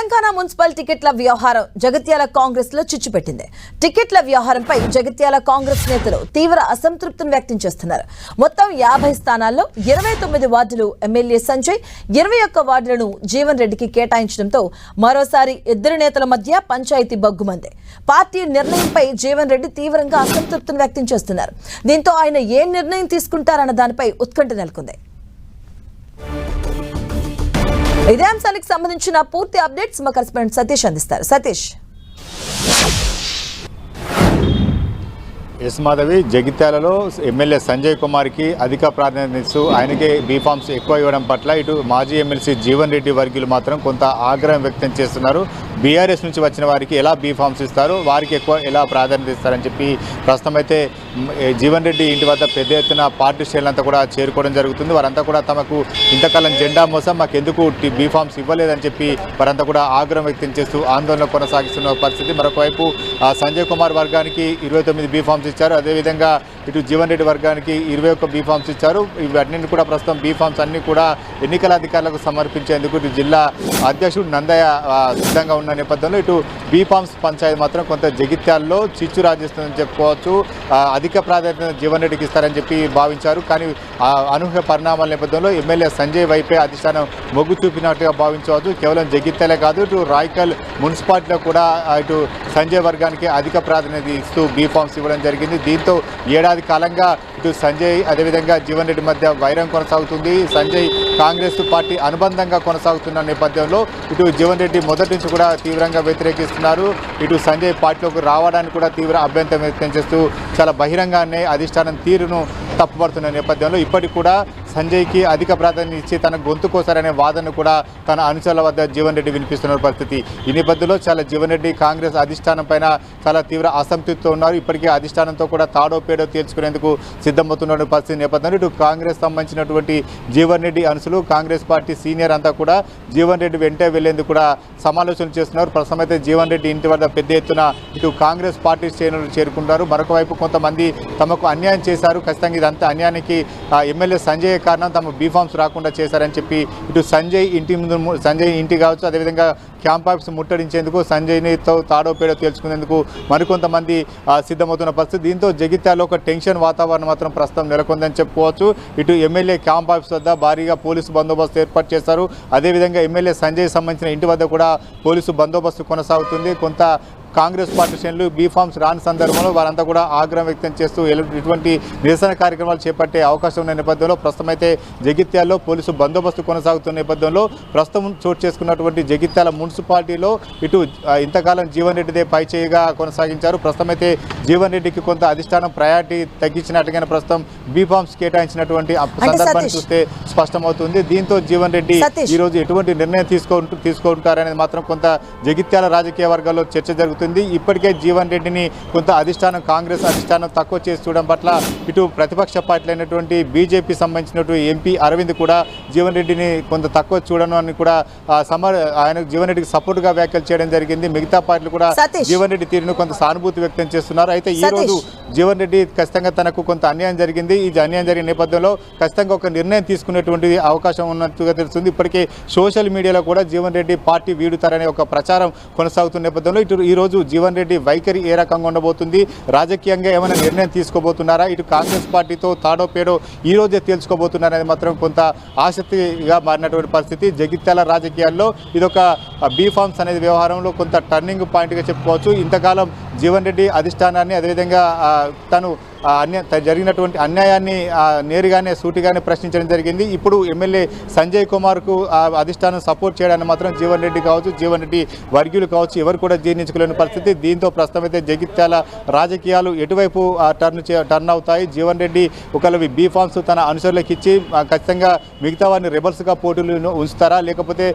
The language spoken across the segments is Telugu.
తెలంగాణ మున్సిపల్ టికెట్ల వ్యవహారం జగిత్యాల కాంగ్రెస్ లో చిచ్చుపెట్టింది. టికెట్ల వ్యవహారంపై జగిత్యాల కాంగ్రెస్ నేతలు తీవ్ర అసంతృప్తిని వ్యక్తం చేస్తున్నారు. మొత్తం 50 స్థానాల్లో 29 వార్డులు ఎమ్మెల్యే సంజయ్, 21 వార్డులను జీవన్ రెడ్డికి కేటాయించడంతో మరోసారి ఇద్దరు నేతల మధ్య పంచాయతీ బగ్గుమంది. పార్టీ నిర్ణయంపై జీవన్ రెడ్డి తీవ్రంగా అసంతృప్తిని వ్యక్తం చేస్తున్నారు. దీంతో ఆయన ఏ నిర్ణయం తీసుకుంటారన్న దానిపై ఉత్కంఠ నెలకొంది. ఇదే అంశానికి సంబంధించిన పూర్తి అప్డేట్స్ మా కరెస్పాండెంట్ సతీష్ అందిస్తారు. సతీష్. ఎస్ మాధవి, జగిత్యాలలో ఎమ్మెల్యే సంజయ్ కుమార్కి అధిక ప్రాధాన్యత ఆయనకే బీఫామ్స్ ఎక్కువ ఇవ్వడం పట్ల ఇటు మాజీ ఎమ్మెల్సీ జీవన్ రెడ్డి వర్గీయులు మాత్రం కొంత ఆగ్రహం వ్యక్తం చేస్తున్నారు. బీఆర్ఎస్ నుంచి వచ్చిన వారికి ఎలా బీఫామ్స్ ఇస్తారు, వారికి ఎక్కువ ఎలా ప్రాధాన్యత ఇస్తారని చెప్పి ప్రస్తుతం అయితే జీవన్ రెడ్డి ఇంటి వద్ద పెద్ద ఎత్తున పార్టీ శ్రేణులంతా కూడా చేరుకోవడం జరుగుతుంది. వారంతా కూడా తమకు ఇంతకాలం జెండా మోసం మాకు ఎందుకు బీఫామ్స్ ఇవ్వలేదని చెప్పి వారంతా కూడా ఆగ్రహం వ్యక్తం చేస్తూ ఆందోళన కొనసాగిస్తున్న పరిస్థితి. మరొకవైపు సంజయ్ కుమార్ వర్గానికి 29 బీఫామ్స్ ఇచ్చారు. అదేవిధంగా ఇటు జీవన్ రెడ్డి వర్గానికి 21 బీఫామ్స్ ఇచ్చారు. ఇవన్నీ కూడా ప్రస్తుతం బీఫామ్స్ అన్ని కూడా ఎన్నికల అధికారులకు సమర్పించేందుకు ఇటు జిల్లా అధ్యక్షుడు నందయ్య సిద్ధంగా ఉన్న నేపథ్యంలో ఇటు బీఫామ్స్ పంచాయతీ మాత్రం కొంత జగిత్యాల్లో చిచ్చు రాజిస్తుందని చెప్పుకోవచ్చు. అధిక ప్రాధాన్యత జీవన్ రెడ్డికి ఇస్తారని చెప్పి భావించారు. కానీ అనూహ్య పరిణామాల నేపథ్యంలో ఎమ్మెల్యే సంజయ్ వైపే అధిష్టానం మొగ్గు చూపినట్టుగా భావించవచ్చు. కేవలం జగిత్యాలే కాదు, ఇటు రాయకల్ మున్సిపాలిటీలో కూడా ఇటు సంజయ్ వర్గానికి అధిక ప్రాధాన్యత ఇస్తూ బీఫామ్స్ ఇవ్వడం జరిగింది. దీంతో ఏడాది కాలంగా ఇటు సంజయ్ అదేవిధంగా జీవన్ రెడ్డి మధ్య వైరం కొనసాగుతుంది. సంజయ్ కాంగ్రెస్ పార్టీ అనుబంధంగా కొనసాగుతున్న నేపథ్యంలో ఇటు జీవన్ రెడ్డి మొదటి నుంచి కూడా తీవ్రంగా వ్యతిరేకిస్తున్నారు. ఇటు సంజయ్ పార్టీలోకి రావడానికి కూడా తీవ్ర అభ్యంతరం వ్యక్తం చేస్తూ చాలా బహిరంగానే అధిష్టానం తీరును తప్పుపడుతున్న నేపథ్యంలో ఇప్పటికి కూడా సంజయ్కి అధిక ప్రాధాన్యత ఇచ్చి తన గొంతు కోసారనే వాదనను కూడా తన అనుచరుల వద్ద జీవన్ రెడ్డి వినిపిస్తున్న పరిస్థితి. ఈ నేపథ్యంలో చాలా జీవన్ రెడ్డి కాంగ్రెస్ అధిష్టానం పైన చాలా తీవ్ర అసంతృప్తితో ఉన్నారు. ఇప్పటికే అధిష్టానంతో కూడా తాడో పేడో తీర్చుకునేందుకు సిద్ధమవుతున్న పరిస్థితి నేపథ్యంలో ఇటు కాంగ్రెస్ సంబంధించినటువంటి జీవన్ రెడ్డి అనుసులు, కాంగ్రెస్ పార్టీ సీనియర్ అంతా కూడా జీవన్ రెడ్డి వెంటే వెళ్లేందుకు కూడా సమాలోచనలు చేస్తున్నారు. ప్రస్తుతం అయితే జీవన్ రెడ్డి ఇంటి వద్ద పెద్ద ఎత్తున ఇటు కాంగ్రెస్ పార్టీ శ్రేణులు చేరుకుంటారు. మరొక వైపు కొంతమంది తమకు అన్యాయం చేశారు, ఖచ్చితంగా ఇదంతా అన్యాయానికి ఎమ్మెల్యే సంజయ్ కారణం, తమ బీఫామ్స్ రాకుండా చేశారని చెప్పి ఇటు సంజయ్ ఇంటి కావచ్చు, అదేవిధంగా క్యాంప్ ఆఫీస్ ముట్టడించేందుకు సంజయ్నితో తాడో పేడో తేల్చుకునేందుకు మరికొంతమంది సిద్ధమవుతున్న పరిస్థితి. దీంతో జగిత్యాలలో ఒక టెన్షన్ వాతావరణం మాత్రం ప్రస్తుతం నెలకొందని చెప్పుకోవచ్చు. ఇటు ఎమ్మెల్యే క్యాంప్ ఆఫీస్ వద్ద భారీగా పోలీసు బందోబస్తు ఏర్పాటు చేశారు. అదేవిధంగా ఎమ్మెల్యే సంజయ్ సంబంధించిన ఇంటి వద్ద కూడా పోలీసు బందోబస్తు కొనసాగుతుంది. కొంత కాంగ్రెస్ పార్టీ శ్రేణులు బీఫామ్స్ రాని సందర్భంలో వారంతా కూడా ఆగ్రహం వ్యక్తం చేస్తూ ఇటువంటి నిరసన కార్యక్రమాలు చేపట్టే అవకాశం ఉన్న నేపథ్యంలో ప్రస్తుతం అయితే జగిత్యాల్లో పోలీసు బందోబస్తు కొనసాగుతున్న నేపథ్యంలో ప్రస్తుతం చోటు చేసుకున్నటువంటి జగిత్యాల మున్సిపాలిటీలో ఇటు ఇంతకాలం జీవన్ రెడ్డిదే పైచేయిగా కొనసాగించారు. ప్రస్తుతం అయితే జీవన్ రెడ్డికి కొంత అధిష్టానం ప్రయారిటీ తగ్గించినట్టుగానే ప్రస్తుతం బీఫామ్స్ కేటాయించినటువంటి సందర్భాన్ని చూస్తే స్పష్టమవుతుంది. దీంతో జీవన్ రెడ్డి ఈ రోజు ఎటువంటి నిర్ణయం తీసుకుంటారనేది మాత్రం కొంత జగిత్యాల రాజకీయ వర్గాల్లో చర్చ జరుగుతుంది. ఇప్పటికే జీవన్ రెడ్డిని కొంత అధిష్టానం, కాంగ్రెస్ అధిష్టానం తక్కువ చేసి చూడడం పట్ల ఇటు ప్రతిపక్ష పార్టీలు అయినటువంటి బీజేపీ సంబంధించినటువంటి ఎంపీ అరవింద్ కూడా జీవన్ రెడ్డిని కొంత తక్కువ చూడను అని కూడా ఆయన జీవన్ రెడ్డికి సపోర్ట్గా వ్యాఖ్యలు చేయడం జరిగింది. మిగతా పార్టీలు కూడా జీవన్ రెడ్డి తీరును కొంత సానుభూతి వ్యక్తం చేస్తున్నారు. అయితే ఈ రోజు జీవన్ రెడ్డి ఖచ్చితంగా తనకు కొంత అన్యాయం జరిగింది. ఈ అన్యాయం జరిగిన నేపథ్యంలో ఖచ్చితంగా ఒక నిర్ణయం తీసుకునేటువంటి అవకాశం ఉన్నట్టుగా తెలుస్తుంది. ఇప్పటికే సోషల్ మీడియాలో కూడా జీవన్ రెడ్డి పార్టీ వీడుతారనే ఒక ప్రచారం కొనసాగుతున్న నేపథ్యంలో ఇటు ఈ రోజు జీవన్ రెడ్డి వైఖరి ఏ రకంగా ఉండబోతుంది, రాజకీయంగా ఏమైనా నిర్ణయం తీసుకోబోతున్నారా, ఇటు కాంగ్రెస్ పార్టీతో తాడో పేడో ఈ రోజే తేల్చుకోబోతున్నారనేది మాత్రం కొంత ఆసక్తిగా మారినటువంటి పరిస్థితి. జగిత్యాల రాజకీయాల్లో ఇదొక బీఫామ్స్ అనేది వ్యవహారంలో కొంత టర్నింగ్ పాయింట్గా చెప్పుకోవచ్చు. ఇంతకాలం జీవన్ రెడ్డి అధిష్టానాన్ని అదేవిధంగా తను జరిగినటువంటి అన్యాయాన్ని నేరుగానే సూటిగానే ప్రశ్నించడం జరిగింది. ఇప్పుడు ఎమ్మెల్యే సంజయ్ కుమార్కు అధిష్టానం సపోర్ట్ చేయడానికి మాత్రం జీవన్ రెడ్డి కావచ్చు, జీవన్ రెడ్డి వర్గీయులు కావచ్చు, ఎవరు కూడా జీర్ణించుకోలేని పరిస్థితి. దీంతో ప్రస్తుతం అయితే జగిత్యాల రాజకీయాలు ఎటువైపు టర్న్ అవుతాయి, జీవన్ రెడ్డి ఒకవేళ బీఫామ్స్ తన అనుచరులకు ఇచ్చి ఖచ్చితంగా మిగతా వారిని రెబల్స్గా పోటీలు ఉంచుతారా, లేకపోతే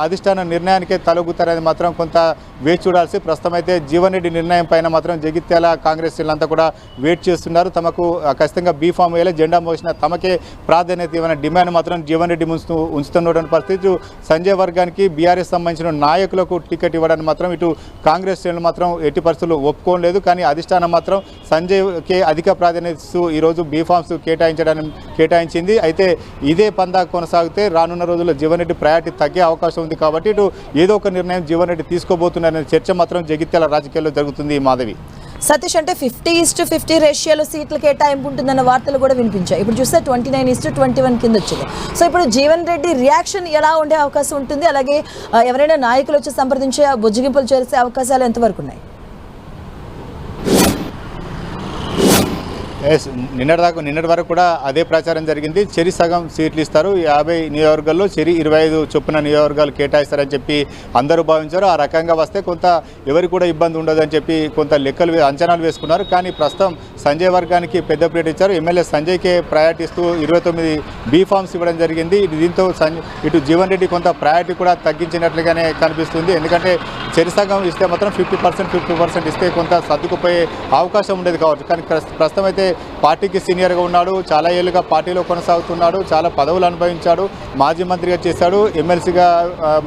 అధిష్టాన నిర్ణయానికే తలొగ్గుతారని మాత్రం కొంత వేచి చూడాల్సి. ప్రస్తుతం అయితే జీవన్ రెడ్డి నిర్ణయం నిర్ణయం పైన మాత్రం జగిత్యాల కాంగ్రెస్ శ్రేణులంతా కూడా వెయిట్ చేస్తున్నారు. తమకు ఖచ్చితంగా బీఫామ్ వేయాలి, జెండా మోసిన తమకే ప్రాధాన్యత ఇవ్వని డిమాండ్ మాత్రం జీవన్ రెడ్డి ఉంచుతున్నటువంటి పరిస్థితి. సంజయ్ వర్గానికి బీఆర్ఎస్ సంబంధించిన నాయకులకు టికెట్ ఇవ్వడానికి మాత్రం ఇటు కాంగ్రెస్ శ్రేణులు మాత్రం ఎట్టి పరిస్థితులు ఒప్పుకోలేదు. కానీ అధిష్టానం మాత్రం సంజయ్కే అధిక ప్రాధాన్యత ఇస్తూ ఈరోజు బీఫామ్స్ కేటాయించింది. అయితే ఇదే పందా కొనసాగితే రానున్న రోజుల్లో జీవన్ రెడ్డి ప్రయారిటీ తగ్గే అవకాశం ఉంది. కాబట్టి ఇటు ఏదో ఒక నిర్ణయం జీవన్ రెడ్డి తీసుకోబోతున్నారనే చర్చ మాత్రం జగిత్యాల రాజకీయాల్లో జరుగుతుంది. మాధవి, సతీష్, అంటే 50:50 రేషియోలో సీట్ల కేటాయింపు ఉంటుందన్న వార్తలు కూడా వినిపించాయి. ఇప్పుడు చూస్తే 29:21 కింద వచ్చింది. సో ఇప్పుడు జీవన్ రెడ్డి రియాక్షన్ ఎలా ఉండే అవకాశం ఉంటుంది? అలాగే ఎవరైనా నాయకులు వచ్చి సంప్రదించే బుజ్జగింపులు చేసే అవకాశాలు ఎంతవరకు ఉన్నాయి? నిన్నటి వరకు కూడా అదే ప్రచారం జరిగింది. చెరి సగం సీట్లు ఇస్తారు, 50 నియోజకవర్గాల్లో చెరి 25 చొప్పున నియోజకవర్గాలు కేటాయిస్తారని చెప్పి అందరూ భావించారు. ఆ రకంగా వస్తే కొంత ఎవరికి కూడా ఇబ్బంది ఉండదని చెప్పి కొంత అంచనాలు వేసుకున్నారు. కానీ ప్రస్తుతం సంజయ్ వర్గానికి పెద్ద ప్లేట్ ఇచ్చారు. ఎమ్మెల్యే సంజయ్కే ప్రయారిటీ ఇస్తూ 29 బీఫామ్స్ ఇవ్వడం జరిగింది. దీంతో ఇటు జీవన్ రెడ్డి కొంత ప్రయారిటీ కూడా తగ్గించినట్లుగానే కనిపిస్తుంది. ఎందుకంటే చెరి సగం ఇస్తే మాత్రం 50% ఇస్తే కొంత సర్దుకుపోయే అవకాశం ఉండేది కావచ్చు. కానీ ప్రస్తుతం అయితే పార్టీకి సీనియర్గా ఉన్నాడు, చాలా ఏళ్ళుగా పార్టీలో కొనసాగుతున్నాడు, చాలా పదవులు అనుభవించాడు, మాజీ మంత్రిగా చేశాడు, ఎమ్మెల్సీగా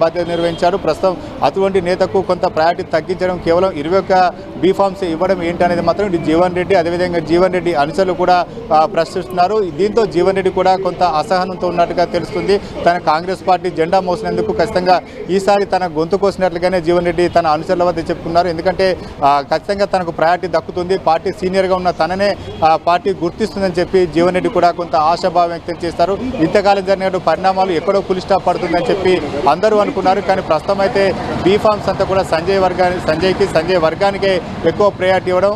బాధ్యత నిర్వహించాడు. ప్రస్తుతం అటువంటి నేతకు కొంత ప్రయారిటీ తగ్గించడం, కేవలం 21 బీఫామ్స్ ఇవ్వడం ఏంటనేది మాత్రం ఇటు జీవన్ రెడ్డి, అదేవిధంగా జీవన్ రెడ్డి అనుచరులు కూడా ప్రశ్నిస్తున్నారు. దీంతో జీవన్ రెడ్డి కూడా కొంత అసహనంతో ఉన్నట్టుగా తెలుస్తుంది. తన కాంగ్రెస్ పార్టీ జెండా మోసినందుకు ఖచ్చితంగా ఈసారి తన గొంతు కోసినట్లుగానే జీవన్ రెడ్డి తన అనుచరుల వద్ద చెప్పుకున్నారు. ఎందుకంటే ఖచ్చితంగా తనకు ప్రయారిటీ దక్కుతుంది, పార్టీ సీనియర్గా ఉన్న తననే పార్టీ గుర్తిస్తుందని చెప్పి జీవన్ రెడ్డి కూడా కొంత ఆశాభావం వ్యక్తం చేస్తారు. ఇంతకాలం జరిగిన పరిణామాలు ఎక్కడో పులి స్టాప్ పడుతుందని చెప్పి అందరూ అనుకున్నారు. కానీ ప్రస్తుతం అయితే బీఫామ్స్ అంతా కూడా సంజయ్ వర్గానికే ఎక్కువ ప్రయారిటీ ఇవ్వడం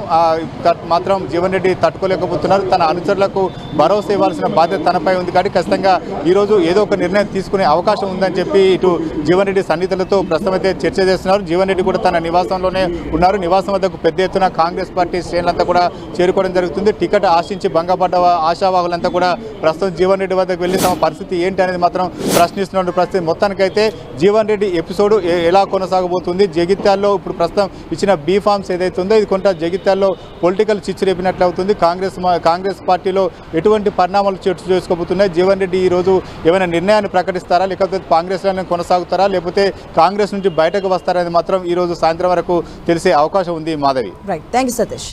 మాత్రం జీవన్ రెడ్డి తట్టుకోలేకపోతున్నారు. తన అనుచరులకు భరోసా ఇవ్వాల్సిన బాధ్యత తనపై ఉంది. కాబట్టి ఖచ్చితంగా ఈరోజు ఏదో ఒక నిర్ణయం తీసుకునే అవకాశం ఉందని చెప్పి ఇటు జీవన్ రెడ్డి సన్నిహితులతో ప్రస్తుతం అయితే చర్చ చేస్తున్నారు. జీవన్ రెడ్డి కూడా తన నివాసంలోనే ఉన్నారు. నివాసం వద్దకు పెద్ద ఎత్తున కాంగ్రెస్ పార్టీ శ్రేణులంతా కూడా చేరుకోవడం జరుగుతుంది. టికెట్ ఆశించి భంగపడ్డ ఆశావాహులంతా కూడా ప్రస్తుతం జీవన్ రెడ్డి వద్దకు వెళ్ళి తమ పరిస్థితి ఏంటి అనేది మాత్రం ప్రశ్నిస్తున్న పరిస్థితి. మొత్తానికైతే జీవన్ రెడ్డి ఎపిసోడ్ ఎలా కొనసాగబోతుంది, జగిత్యాల్లో ఇప్పుడు ప్రస్తుతం ఇచ్చిన బీఫామ్స్ ఏదైతే ఉందో ఇది కొంత జగిత్యాల్లో పొలిటికల్ చిచ్చు రేపినట్లు అవుతుంది. కాంగ్రెస్ పార్టీలో ఎటువంటి పరిణామాలు చర్చ చేసుకోబోతున్నాయి, జీవన్ రెడ్డి ఈరోజు ఏమైనా నిర్ణయాన్ని ప్రకటిస్తారా, లేకపోతే కాంగ్రెస్లోనే కొనసాగుతారా, లేకపోతే కాంగ్రెస్ నుంచి బయటకు వస్తారనేది మాత్రం ఈరోజు సాయంత్రం వరకు తెలిసే అవకాశం ఉంది. Madhavi, right, thank you Satish.